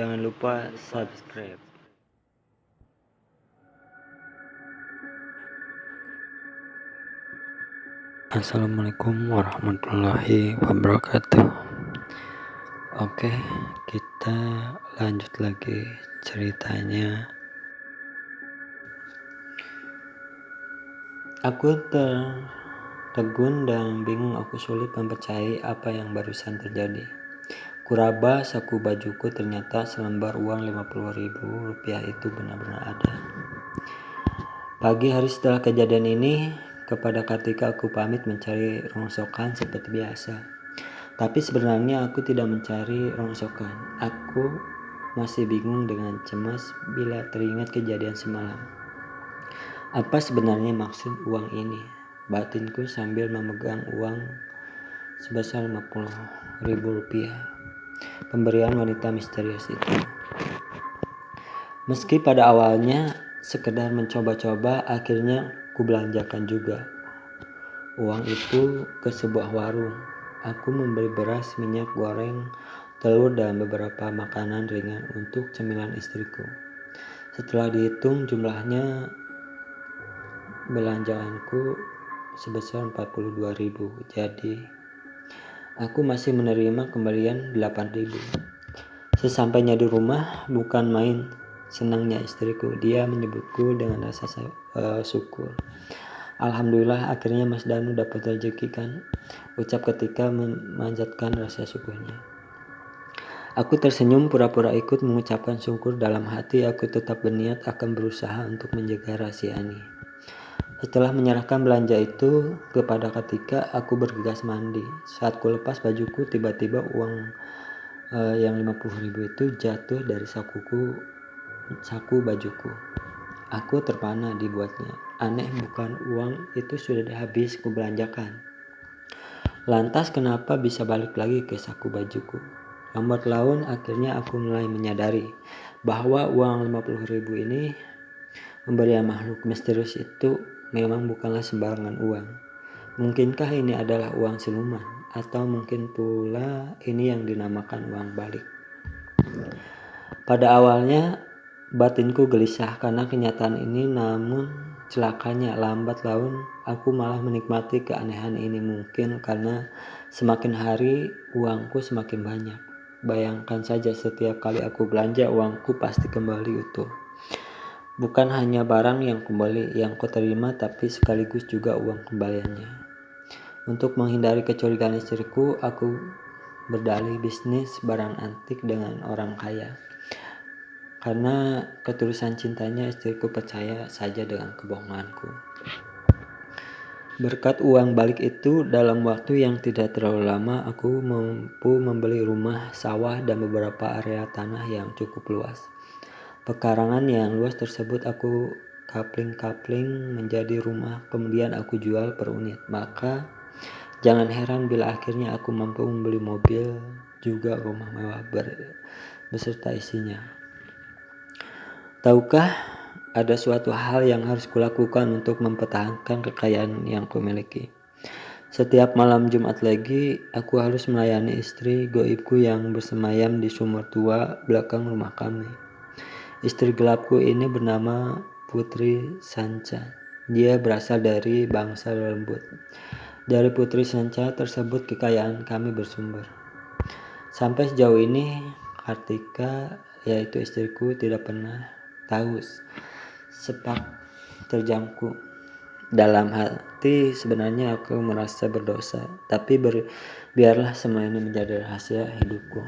Jangan lupa subscribe. Assalamualaikum warahmatullahi wabarakatuh. Oke, kita lanjut lagi ceritanya. Aku tertegun dan bingung. Aku sulit mempercayai apa yang barusan terjadi. Kuraba saku bajuku, ternyata selembar uang Rp50.000 itu benar-benar ada. Pagi hari setelah kejadian ini, kepada Kartika aku pamit mencari rongsokan seperti biasa. Tapi sebenarnya aku tidak mencari rongsokan. Aku masih bingung dengan cemas bila teringat kejadian semalam. Apa sebenarnya maksud uang ini? Batinku sambil memegang uang sebesar Rp50.000. Pemberian wanita misterius itu. Meski pada awalnya sekedar mencoba-coba, akhirnya kubelanjakan juga uang itu ke sebuah warung. Aku membeli beras, minyak goreng, telur, dan beberapa makanan ringan untuk cemilan istriku. Setelah dihitung jumlahnya, belanjaanku sebesar Rp42.000. Jadi aku masih menerima kembalian Rp8.000. Sesampainya di rumah, bukan main senangnya istriku. Dia menyebutku dengan rasa syukur. Alhamdulillah, akhirnya Mas Danu dapat rezeki kan, ucap ketika memanjatkan rasa syukurnya. Aku tersenyum pura-pura ikut mengucapkan syukur. Dalam hati aku tetap berniat akan berusaha untuk menjaga rahasia ini. Setelah menyerahkan belanja itu kepada Kartika, aku bergegas mandi. Saat ku lepas bajuku, tiba-tiba uang yang Rp50.000 itu jatuh dari saku bajuku. Aku terpana dibuatnya. Aneh bukan, uang itu sudah habis kubelanjakan. Lantas kenapa bisa balik lagi ke saku bajuku? Lambat laun akhirnya aku mulai menyadari bahwa uang Rp50.000 ini pemberian makhluk misterius itu memang bukanlah sembarangan uang. Mungkinkah ini adalah uang siluman? Atau mungkin pula ini yang dinamakan uang balik? Pada awalnya batinku gelisah karena kenyataan ini, namun celakanya lambat laun aku malah menikmati keanehan ini. Mungkin karena semakin hari uangku semakin banyak. Bayangkan saja, setiap kali aku belanja, uangku pasti kembali utuh. Bukan hanya barang yang kembali yang kuterima, tapi sekaligus juga uang kembaliannya. Untuk menghindari kecurigaan istriku, aku berdalih bisnis barang antik dengan orang kaya. Karena ketulusan cintanya, istriku percaya saja dengan kebohonganku. Berkat uang balik itu, dalam waktu yang tidak terlalu lama, aku mampu membeli rumah, sawah, dan beberapa area tanah yang cukup luas. Pekarangan yang luas tersebut aku kapling-kapling menjadi rumah, kemudian aku jual per unit. Maka jangan heran bila akhirnya aku mampu membeli mobil, juga rumah mewah beserta isinya. Tahukah, ada suatu hal yang harus kulakukan untuk mempertahankan kekayaan yang kumiliki. Setiap malam Jumat Legi, aku harus melayani istri goibku yang bersemayam di sumur tua belakang rumah kami. Istri gelapku ini bernama Putri Sanca. Dia berasal dari bangsa lembut. Dari Putri Sanca tersebut kekayaan kami bersumber. Sampai sejauh ini, Kartika, yaitu istriku, tidak pernah tahu sepak terjangku. Dalam hati sebenarnya aku merasa berdosa, tapi biarlah semua ini menjadi rahasia hidupku.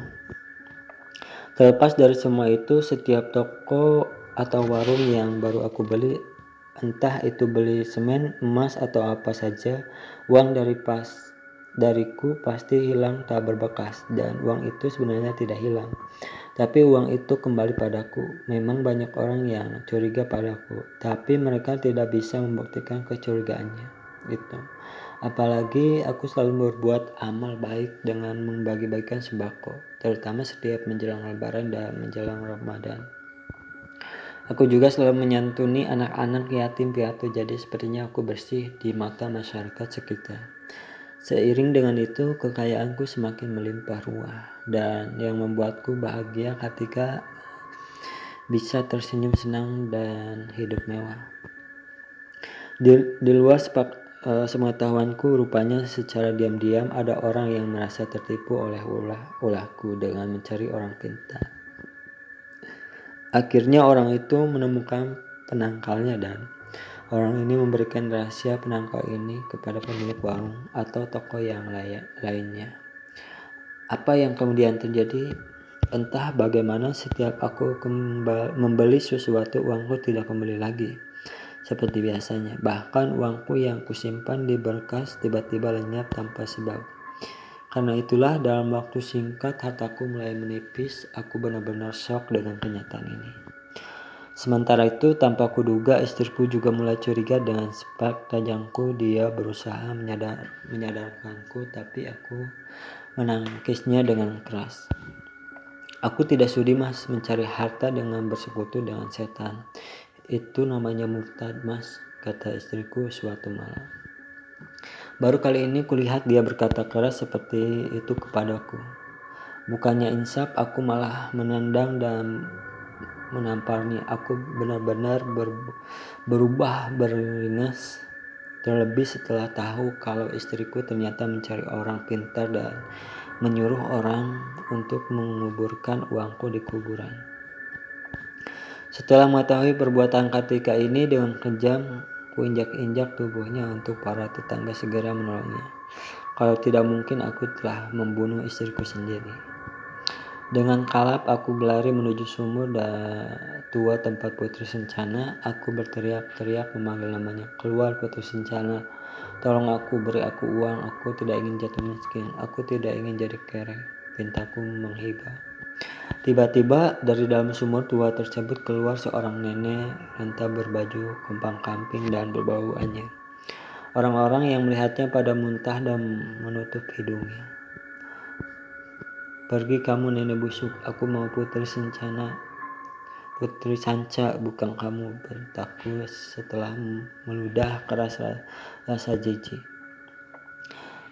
Terlepas dari semua itu, setiap toko atau warung yang baru aku beli, entah itu beli semen, emas, atau apa saja, uang dariku pasti hilang tak berbekas. Dan uang itu sebenarnya tidak hilang, tapi uang itu kembali padaku. Memang banyak orang yang curiga padaku, tapi mereka tidak bisa membuktikan kecurigaannya. Gitu. Apalagi aku selalu berbuat amal baik dengan membagi-bagikan sembako, terutama setiap menjelang Lebaran dan menjelang Ramadan. Aku juga selalu menyantuni anak-anak yatim piatu, jadi sepertinya aku bersih di mata masyarakat sekitar. Seiring dengan itu, kekayaanku semakin melimpah ruah, dan yang membuatku bahagia ketika bisa tersenyum senang dan hidup mewah. Di luar sepengetahuanku, rupanya secara diam-diam ada orang yang merasa tertipu oleh ulahku dengan mencari orang pintar. Akhirnya orang itu menemukan penangkalnya dan orang ini memberikan rahasia penangkal ini kepada pemilik warung atau toko yang lainnya. Apa yang kemudian terjadi? Entah bagaimana setiap aku membeli sesuatu, uangku tidak kembali lagi seperti biasanya. Bahkan uangku yang kusimpan di berkas tiba-tiba lenyap tanpa sebab. Karena itulah dalam waktu singkat hartaku mulai menipis. Aku benar-benar syok dengan kenyataan ini. Sementara itu, tanpa kuduga, istriku juga mulai curiga dengan sifat tajamku. Dia berusaha menyadarkanku, tapi aku menangkisnya dengan keras. Aku tidak sudi, Mas, mencari harta dengan bersekutu dengan setan. Itu namanya murtad, Mas, kata istriku suatu malam. Baru kali ini kulihat dia berkata keras seperti itu kepadaku. Bukannya insaf, aku malah menendang dan menamparnya. Aku benar-benar berubah beringas. Terlebih setelah tahu kalau istriku ternyata mencari orang pintar dan menyuruh orang untuk menguburkan uangku di kuburan. Setelah mengetahui perbuatan ketika ini dengan kejam, ku injak-injak tubuhnya untuk para tetangga segera menolongnya. Kalau tidak mungkin aku telah membunuh istriku sendiri. Dengan kalap aku berlari menuju sumur tua tempat Putri Sencana. Aku berteriak-teriak memanggil namanya. Keluar Putri Sencana, tolong aku, beri aku uang. Aku tidak ingin jatuh miskin. Aku tidak ingin jadi kere. Pintaku menghibah. Tiba-tiba dari dalam sumur tua tersebut keluar seorang nenek renta berbaju kompang-kamping dan berbau anyir. Orang-orang yang melihatnya pada muntah dan menutup hidungnya. Pergi kamu nenek busuk, aku mau Putri Sanca, bukan kamu, bentakku setelah meludah keras rasa jijik.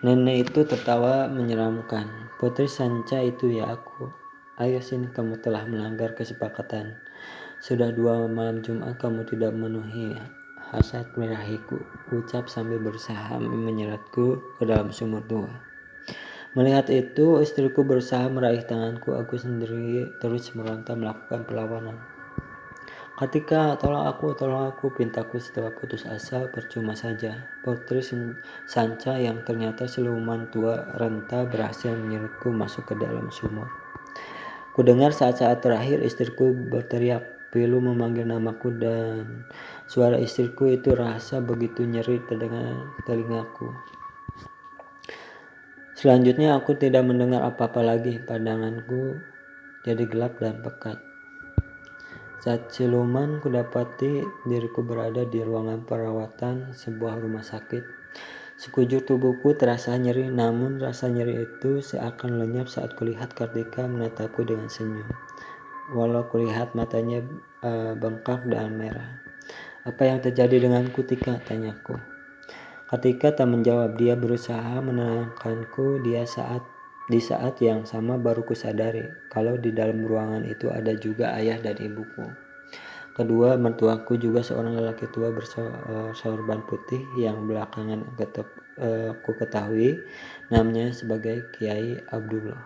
Nenek itu tertawa menyeramkan. Putri Sanca itu ya aku. Ayo sini, kamu telah melanggar kesepakatan. Sudah 2 malam Jumat kamu tidak memenuhi hasrat merahiku, ucap sambil berusaha menyeretku ke dalam sumur tua. Melihat itu, istriku berusaha meraih tanganku. Aku sendiri terus meronta melakukan perlawanan. Ketika tolong aku, pintaku setelah putus asa. Percuma saja. Putri Sanca yang ternyata siluman tua renta berhasil menyerutku masuk ke dalam sumur. Kudengar saat-saat terakhir istriku berteriak pilu memanggil namaku, dan suara istriku itu rasa begitu nyeri terdengar telingaku. Selanjutnya aku tidak mendengar apa-apa lagi. Pandanganku jadi gelap dan pekat. Saat siluman kudapati diriku berada di ruangan perawatan sebuah rumah sakit. Sekujur tubuhku terasa nyeri, namun rasa nyeri itu seakan lenyap saat kulihat Kartika menatapku dengan senyum. Walau kulihat matanya bengkak dan merah. Apa yang terjadi denganku, Tika? Tanyaku. Kartika tak menjawab. Dia berusaha menenangkanku. Di saat yang sama baru kusadari kalau di dalam ruangan itu ada juga ayah dan ibuku. Kedua mertuaku juga seorang lelaki tua bersorban putih yang belakangan ku ketahui namanya sebagai Kiai Abdullah.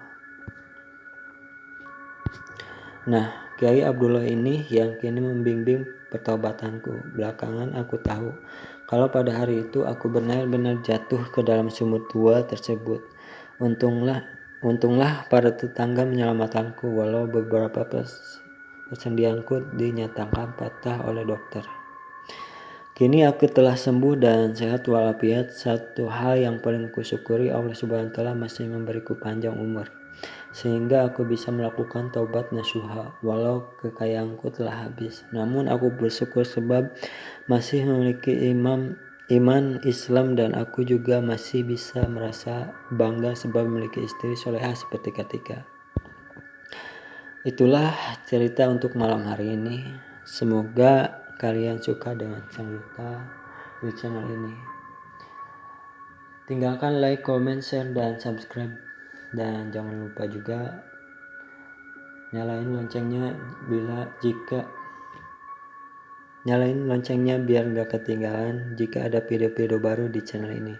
Nah, Kiai Abdullah ini yang kini membimbing pertobatanku. Belakangan aku tahu kalau pada hari itu aku benar-benar jatuh ke dalam sumur tua tersebut. Untunglah para tetangga menyelamatkanku, walau beberapa persendianku dinyatakan patah oleh dokter. Kini aku telah sembuh dan sehat walafiat. Satu hal yang paling kusyukuri, Allah Subhanahu wa Ta'ala masih memberiku panjang umur sehingga aku bisa melakukan taubat nasuha walau kekayaanku telah habis. Namun aku bersyukur sebab masih memiliki iman Islam, dan aku juga masih bisa merasa bangga sebab memiliki istri solehah seperti Kartika. Itulah cerita untuk malam hari ini. Semoga kalian suka dengan cerita di channel ini. Tinggalkan like, comment, share, dan subscribe. Dan jangan lupa juga nyalain loncengnya biar gak ketinggalan jika ada video-video baru di channel ini.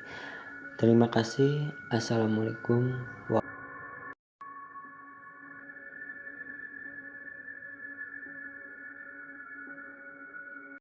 Terima kasih. Assalamualaikum warahmatullahi wabarakatuh.